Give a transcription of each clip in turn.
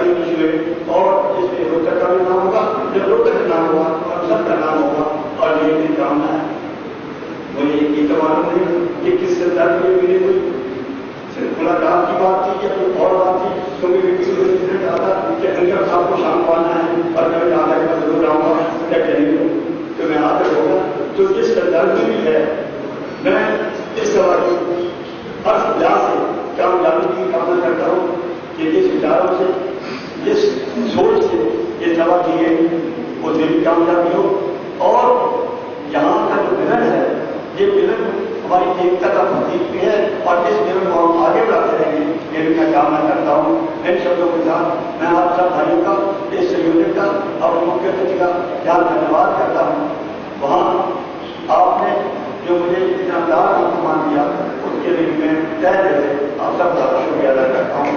भी खुश हुए। और इसमें रोहतक का भी नाम होगा, जब रोहतक का नाम होगा तो हम सबका नाम होगा। और ये मेरी कामना है। मुझे ये तो मालूम नहीं कि किस संदर्भ में मिली हुई सिर्फ मुलाकात की बात थी या कोई और बात थी, तो मेरी किसी आता कि अंकल साहब को शाम को आना है और मैं आधा के बाद जरूर आऊँगा, क्या कहेंगे तो मैं आदर होगा। तो जिस संदर्भ में भी है, मैं इस सभा की हर प्रयास से कामयाबी की कामना करता हूँ कि जिस विचारों से, जिस सोच से ये सभा की है वो मेरी कामयाबी हो। और यहाँ का जो मिलन है, ये मिलन हमारी एकता का प्रतीक भी है और इस मिलन को हम आगे बढ़ाते रहेंगे, ये भी मैं कामना करता हूँ। इन शब्दों के साथ मैं आप सब भाइयों का, इस संयोजक का और मुख्य अतिथि का यहाँ धन्यवाद करता हूँ। वहाँ आपने जो मुझे इतना प्यार और सम्मान दिया उसके लिए मैं तय दिल से आप सबका शुक्रिया अदा करता हूँ।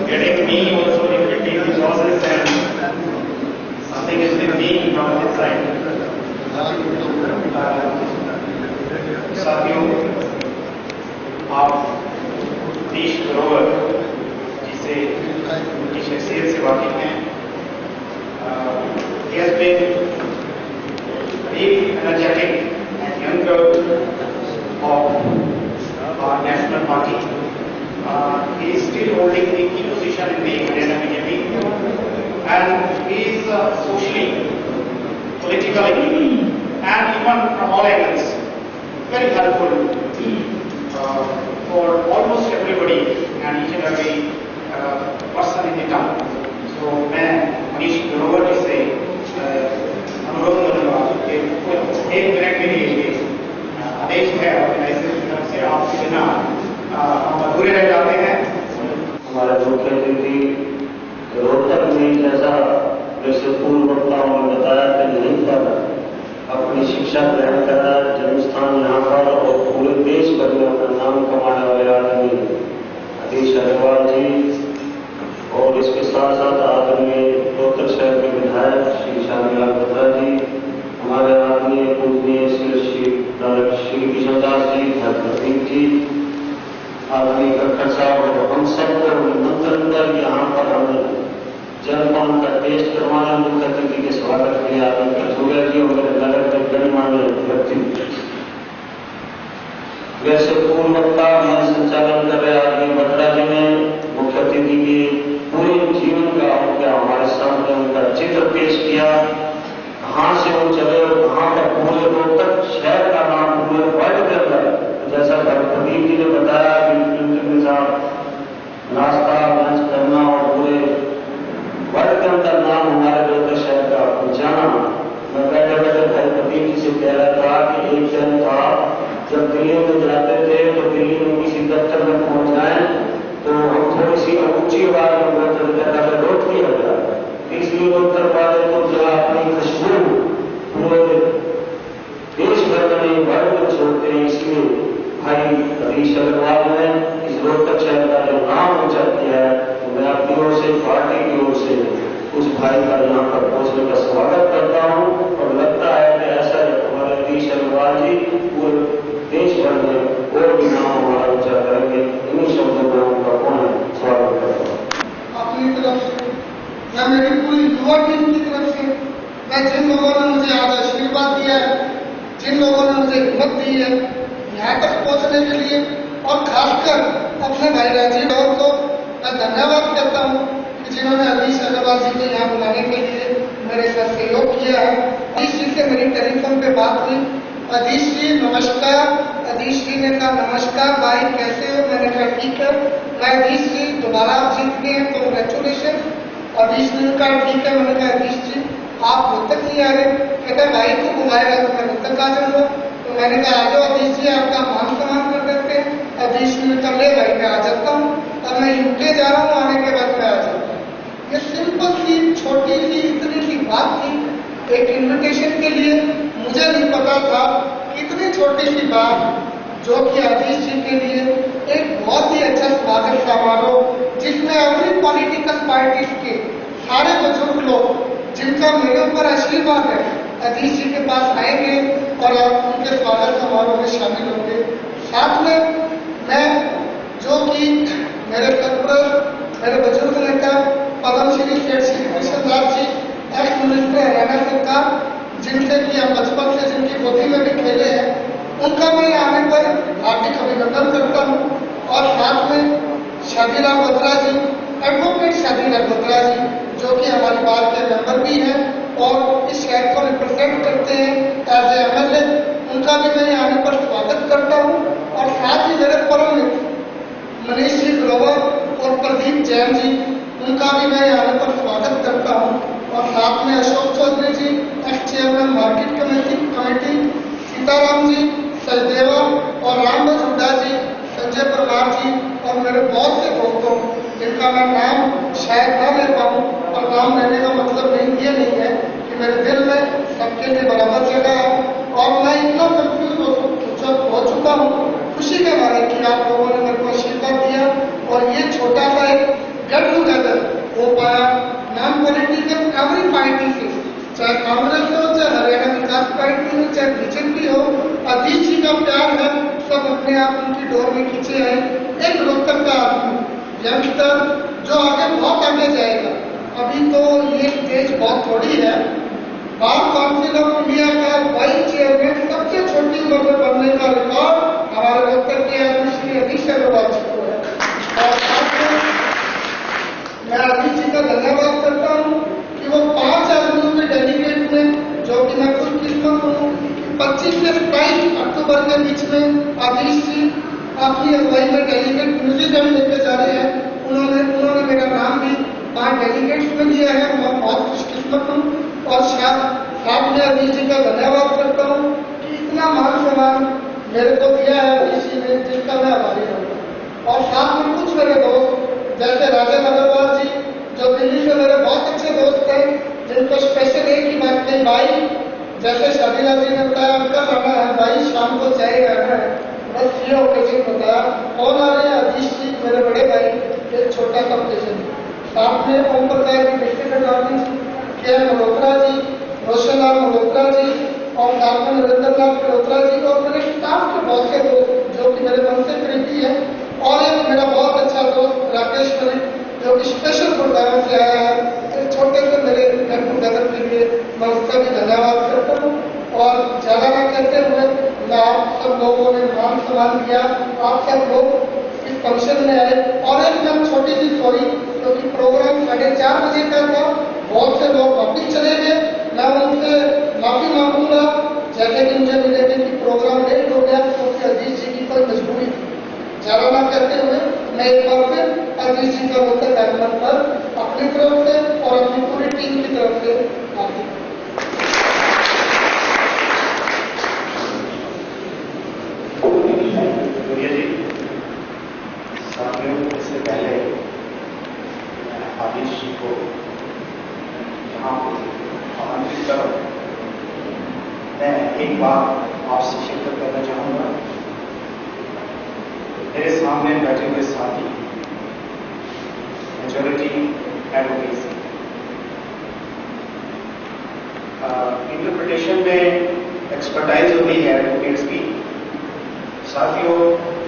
Getting me also in the process and something is with me from this side. साथियों, आप देश धरोहर जिसे उनकी शख्सियत से वाकिफ हैं, he has been very energetic and young girl of our national party. He is still holding the key position in the Haryana BJP, and he is socially, politically, and even from all angles very helpful for almost everybody and each and every person in the town. So मैं मनीष ग्रोवर जी से अनुरोध करूँगा कि एक minute के लिए आदेश है organisation की तरफ से, आपके बिना हम अधूरे रह जाते हैं। हमारे मुख्य अतिथि रोहतक में जैसा जैसे पूर्व वक्ताओं ने बताया कि नहीं कर अपनी शिक्षा ग्रहण करना, जन्मस्थान यहाँ पर और पूरे देश भर में अपना नाम कमाने वाले आदमी हरीश अग्रवाल जी, और इसके साथ साथ आदरणीय रोहतक शहर के विधायक श्री शामीलाल बत्रा जी, हमारे आदरणीय पूजनीय श्री किशनदास जी, प्रदीप जी, आदरणीय खट्टर साहब, और हम सबको निमंत्रण कर यहाँ पर हमने जलपान का टेस्ट करवाना, मुख्य अतिथि के स्वागत के लिए आदरणीय सूर्या जी और मेरे नगर के गणमान्य व्यक्ति। वैसे पूर्व वक्ता में संचालन कर रहे आदरणीय बत्रा जी ने मुख्य अतिथि की पूरे जीवन का क्या हमारे सामने उनका चित्र पेश किया, कहाँ से वो चले और कहाँ पर पूरे रोहतक शहर का नाम पूरे वर्ल्ड के अंदर, जैसा प्रदीप जी ने बताया कि नाश्ता लंच करना और पूरे वर्ल्ड के अंदर नाम हमारे रोहतक शहर का पहुंचाना। मैं बैठे बैठे भाई प्रदीप जी से कह रहा था कि एक दिन था जब दिल्ली में जाते थे तो दिल्ली में किसी दफ्तर में पहुंच जाए तो हम थोड़ी सी ऊंची आवाज में बोलते थे, रोक दिया गया, इसलिए उत्तर वाले तो जो अपनी खुशबू पूरे देश भर में नहीं वर्ल्ड में छोड़ते हैं। इसलिए भाई हरीश अग्रवाल ने इस रोहतक शहर का जो नाम ऊंचा किया है, तो मैं अपनी ओर से, पार्टी की ओर से उस भाई का यहाँ पर पहुंचने का स्वागत करता हूँ। और लगता है कि ऐसा हमारे हरीश अग्रवाल जी पूरे देश भर में और भी नाम हमारा ऊंचा करेंगे। इन्हीं शब्दों में उनका पुनः स्वागत करता हूँ। अपनी तरफ से या मेरी पूरी युवा टीम की तरफ से मैं जिन लोगों ने मुझे आज आशीर्वाद दिया है, जिन लोगों ने मुझे हिम्मत दी है यहाँ तक पहुँचने के लिए, और खासकर अपने भाई राजीव राव को मैं धन्यवाद करता हूँ कि जिन्होंने हरीश अग्रवाल जी को यहाँ बुलाने के लिए मेरे साथ सहयोग किया है। हरीश जी से मेरी टेलीफोन पे बात हुई, हरीश जी नमस्कार। हरीश जी ने कहा नमस्कार भाई, कैसे हो? मैंने कहा ठीक है। मैं हरीश जी दोबारा आप जीत गए हैं, कॉन्ग्रेचुलेशन। हरीश ने कहा ठीक है। मैंने कहा हरीश जी आप रोहतक नहीं आ रहे? कहते भाई तू बुलाएगा तो मैं रोहतक आ जाऊंगा। तो मैंने कहा आ जाओ हरीश जी, आपका मान सम्मान कर देते हैं। हरीश ने कहा ले भाई मैं आ जाता हूँ, अब मैं यूके जा रहा हूँ, आने के बाद मैं आ जाऊंगा। ये सिंपल सी छोटी सी इतनी सी बात थी एक इन्विटेशन के लिए। मुझे नहीं पता था कितनी छोटी सी बात जो कि हरीश जी के लिए एक बहुत ही अच्छा स्वागत समारोह, जिसमें अपनी पॉलिटिकल पार्टीज के सारे बुजुर्ग लोग जिनका मेरे ऊपर आशीर्वाद है, हरीश जी और आप उनके स्वागत समारोह में शामिल होंगे। साथ में मैं जो कि मेरे तत्पर मेरे बुजुर्ग नेता पद्मश्री सेठ श्री कृष्ण दास जी, एक्स मिनिस्टर हरियाणा सरकार, जिनसे कि हम बचपन से जिनकी गोदी में भी खेले हैं, उनका मैं आने पर हार्दिक अभिनंदन करता हूँ। और साथ में शादीलाल बत्रा जी, एडवोकेट शादीलाल बत्रा जी, जो कि हमारी बात के मेंबर भी हैं और इस शहर को रिप्रेजेंट करते हैं एज ए MLA, उनका भी मैं आने पर स्वागत करता हूँ। और साथ ही मेरे परम मित्र मनीष जी ग्रोवर और प्रदीप जैन जी, उनका भी मैं आने पर स्वागत करता हूँ। और साथ में Ashok Chaudhary ji, ex chairman market committee, Sitaram ji, Sachdeva और रामदास हुड्डा जी, संजय परमार जी और मेरे बहुत से दोस्तों, जिनका मैं नाम शायद ना ले पाऊँ। और नाम लेने का मतलब ये नहीं है कि मेरे दिल में सबके लिए बराबर जगह है। और मैं इतना कंफ्यूज हो चुका हूँ खुशी के बारे कि आप लोगों ने मेरे को आशीर्वाद दिया और ये छोटा सा एक गेट टूगेदर हो पाया नॉन पॉलिटिकल एवरी पार्टी से, चाहे कांग्रेस हो, चाहे हरियाणा विकास पार्टी हो, चाहे बीजेपी हो। अतीश जी का प्यार है, सब अपने आप उनकी डोर में खींचे हैं। एक रोहतक का आदमी यंगस्टर जो आगे बहुत आगे जाएगा। अभी तो ये स्टेज बहुत थोड़ी है। बार काउंसिल ऑफ इंडिया का वाइस चेयरमैन सबसे छोटी उम्र में बनने का रिकॉर्ड हमारे रोहतक के आदमी श्री अधीश अग्रवाल जी को है। और साथ में मैं अधीश जी का धन्यवाद करता हूँ कि वो 5 आदमियों के डेलीगेट में, जो कि मैं खुशकिस्मत हूँ, 25 से 27 अक्टूबर के बीच में अधीश जी अपनी अगुवाई में डेलीगेट न्यूजीलैंड लेके जा रहे हैं। उन्होंने मेरा नाम भी 5 डेलीगेट्स में लिया है। मैं बहुत खुशकिस्मत हूँ और साथ में अधीश जी का धन्यवाद करता हूँ कि इतना मान सम्मान मेरे को दिया है अधीश जी ने, जिनका मैं आभारी हूँ। और साथ में कुछ मेरे दोस्त जैसे राजन अग्रवाल जी, जो दिल्ली में मेरे बहुत अच्छे दोस्त हैं, जिनको स्पेशल एक ही बात कही, भाई जैसे शादीलाल जी ने बताया अंकल आना है, भाई शाम को चाय आना है, बस ये ओकेजन बताया। कौन आ रहे हैं? अधीश जी मेरे बड़े भाई, एक छोटा सा ओकेजन। साथ में ओम प्रकाश जी, डिस्ट्रिक्ट अटॉर्नी, के मल्होत्रा जी, रोशनलाल मल्होत्रा जी और साथ में नरेंद्र लाल मल्होत्रा जी और मेरे स्टाफ के बहुत से दोस्त जो कि मेरे मन से करीबी है। और एक मेरा बहुत अच्छा दोस्त राकेश मलिक, जो कि स्पेशल गुड़गांव से आया है एक छोटे से मेरे गेट टूगेदर के लिए, मैं उसका भी धन्यवाद करता हूँ। और ज़्यादा ना कहते हुए मैं आप सब लोगों ने मान सम्मान दिया, आप सब लोग इस फंक्शन में आए। और एकदम छोटी सी सॉरी, क्योंकि प्रोग्राम 4:30 बजे का था, बहुत से लोग वापिस चले गए। मैं उनसे माफी मांगूंगा जैसे कि मुझे मिलेगी कि प्रोग्राम लेट हो गया क्योंकि अधीश जी की कोई मजबूरी थी। ज़्यादा ना कहते हुए मैं एक बार फिर अधीश जी का रोहतक आगमन पर अपनी तरफ से और अपनी पूरी टीम की तरफ से आती हूँ। इससे पहले अधीश जी को यहाँ आमंत्रित करो, मैं एक बार आपसे शिरकत करना चाहूँगा। मेरे सामने बैठे हुए साथी मेजॉरिटी एडवोकेसी इंटरप्रिटेशन में एक्सपर्टाइज होती है एडवोकेट्स की। साथियों,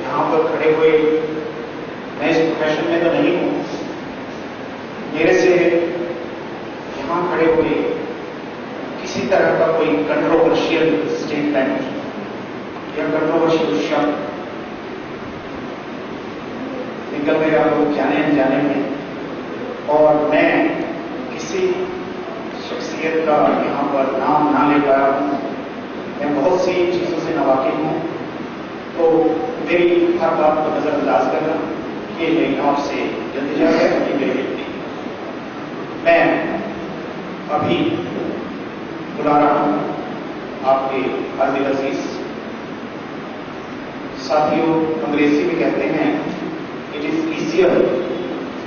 यहाँ पर खड़े हुए मैं इस प्रोफेशन में तो नहीं हूँ, मेरे से यहाँ खड़े हुए किसी तरह का कोई कंट्रोवर्शियल स्टेटमेंट या कंट्रोवर्शियल शब्द निकल गया लोग जाने अनजाने में, और मैं किसी शख्सियत का यहाँ पर नाम ना ले पाया हूँ। मैं बहुत सी चीज़ों से नावाकिफ हूँ, तो मेरी हर बात को नजरअंदाज करना ये मेरी आपसे इल्तिजा है, ये मेरी विनती। मैं अभी बुला रहा हूँ आपके हाजिर अजीज साथियों। अंग्रेजी में कहते हैं it is easier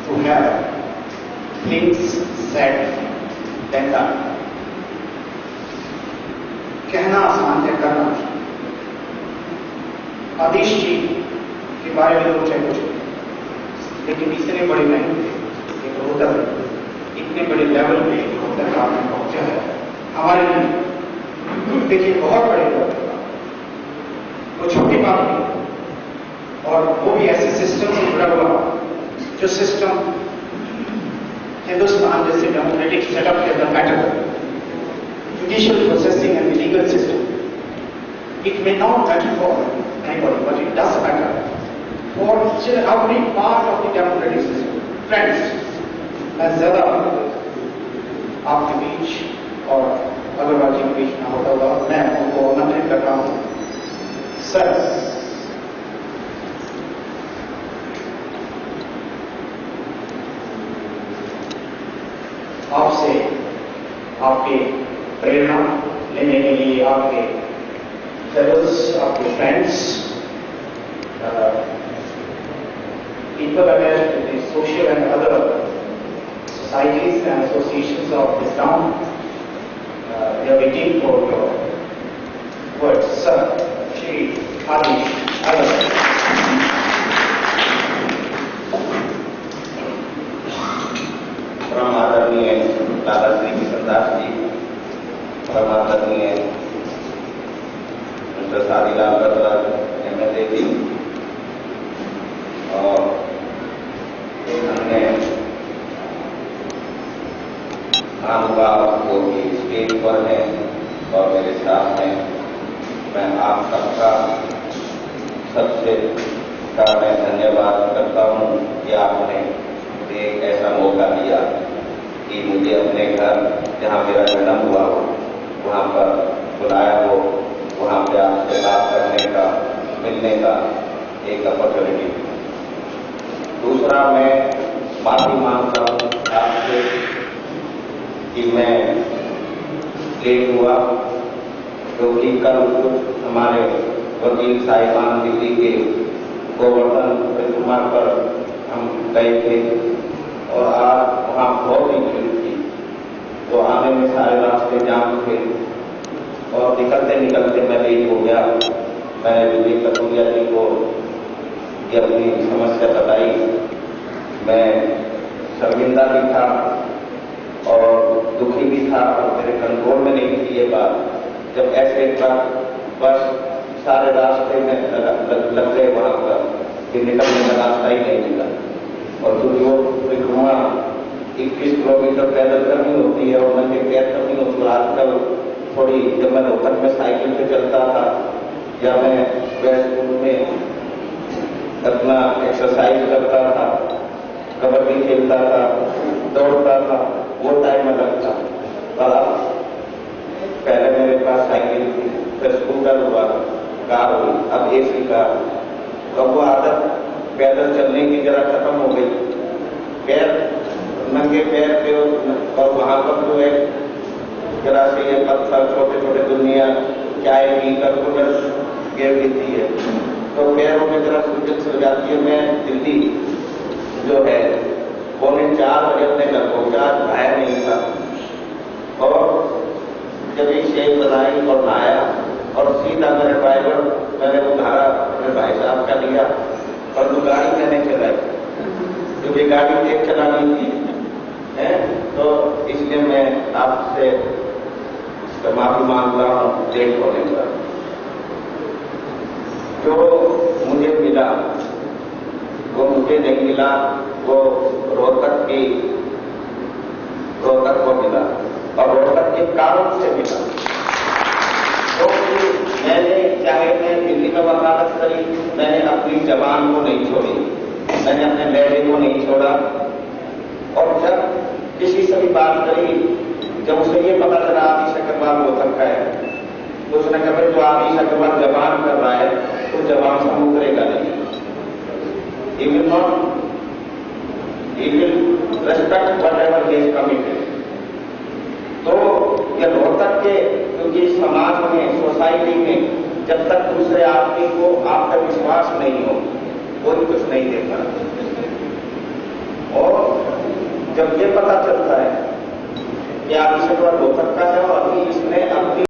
to have things said than done. कहना आसान है, करना मुश्किल। अधीश जी के बारे में कुछ है कुछ, लेकिन इतने बड़े नहीं थे कि रोहतक इतने बड़े लेवल पे रोहतक आपने पहुंचा है हमारे लिए। देखिए, बहुत बड़े लोग वो छोटी बात नहीं, और वो भी ऐसे सिस्टम से जुड़ा हुआ जो सिस्टम हिंदुस्तान जैसे डेमोक्रेटिक सेटअप के अंदर मैटर करता है। Judicial processing and the legal system. It may not matter for anybody, but it does matter for each and every part of the democratic system. Friends, मैं ज्यादा आपके बीच और अग्रवाल जी के बीच ना होता हुआ मैं उनको आमंत्रित कर रहा हूं। सर, आपसे आपके प्रेरणा लेने के लिए आपके fellows, आपके friends, people attached to the social and other societies and associations of this town, they are waiting for your words. Sir, Shri Harish Agarwal. परम आदरणीय दादा श्री किशनदास जी, परम आदरणीय मिस्टर शादीलाल बरदराज MLA जी और अन्य महानुभाव जो कि स्टेज पर हैं और मेरे साथ हैं, मैं आप सबका सबसे मैं धन्यवाद करता हूँ कि आपने एक ऐसा मौका दिया कि मुझे अपने घर जहाँ मेरा जन्म हुआ हो वहाँ पर बुलाया हो, वहाँ पे आपसे बात करने का, मिलने का एक अपॉर्चुनिटी। दूसरा, मैं माफी मांगता हूँ आपसे कि मैं लेट हुआ, क्योंकि कल हमारे वकील साहिबान दिल्ली के गोवर्धन परिक्रमा पर हम गए थे और आज वहाँ बहुत ही भीड़ थी, तो आने में सारे रास्ते जाम थे और निकलते निकलते मैं लेट हो गया। मैंने विजय कटोरिया जी को ये अपनी समस्या बताई। मैं शर्मिंदा भी था और दुखी भी था और मेरे कंट्रोल में नहीं थी ये बात। जब ऐसे ट्रक बस सारे रास्ते में लग गए वहाँ पर कि निकलने का रास्ता ही नहीं मिला, और जो परिक्रमा 21 किलोमीटर पैदल करनी होती है और नंगे पैर करनी होती है। आजकल थोड़ी जब मैं रोहतक में साइकिल पे चलता था या मैं स्कूल में अपना एक्सरसाइज करता था, कबड्डी खेलता था, दौड़ता था, वो टाइम अलग था। पर पहले मेरे पास साइकिल थी, फिर स्कूटर हुआ, कार हुई, अब AC कार। अब वो आदत पैदल चलने की जरा खत्म हो गई। पैर नंगे पैर पे और वहां पर जो है जरा से ये पत्थर छोटे छोटे दुनिया चाय पी कर को गिर देती है, तो पैरों में जरा सूजन चल जाती है। मैं दिल्ली जो है 3:45 बजे अपने घर पहुंचा, बाहर नहीं था, और जब एक शेख बनाई और नहाया और सीधा मेरे ड्राइवर मैंने वो धारा अपने भाई साहब का लिया और वो गाड़ी मैंने चलाई, क्योंकि गाड़ी एक चलानी थी है। तो इसलिए मैं आपसे माफी मांग रहा हूँ लेट होने पर। जो मुझे मिला वो मुझे नहीं मिला, वो रोहतक को मिला और रोहतक के कारण से मिला। तो मैंने चाहे मैं दिल्ली में वकालत करी, मैंने अपनी जबान को नहीं छोड़ी, मैंने अपने लहजे को नहीं छोड़ा। और जब किसी से भी बात करी, जब उसे ये पता चला आदिश अग्रवाल रोहतक का है, तो उसने कहा जो आदिश अग्रवाल जबान कर रहा है तो जबान से मुकरेगा नहीं। He will respect whatever he has committed. तो ये रोहतक के, क्योंकि समाज में, सोसाइटी में जब तक दूसरे आदमी को आप पर विश्वास नहीं हो कोई कुछ नहीं देता। और जब ये पता चलता है कि आप इसे रोहतक का है और अभी इसने अपनी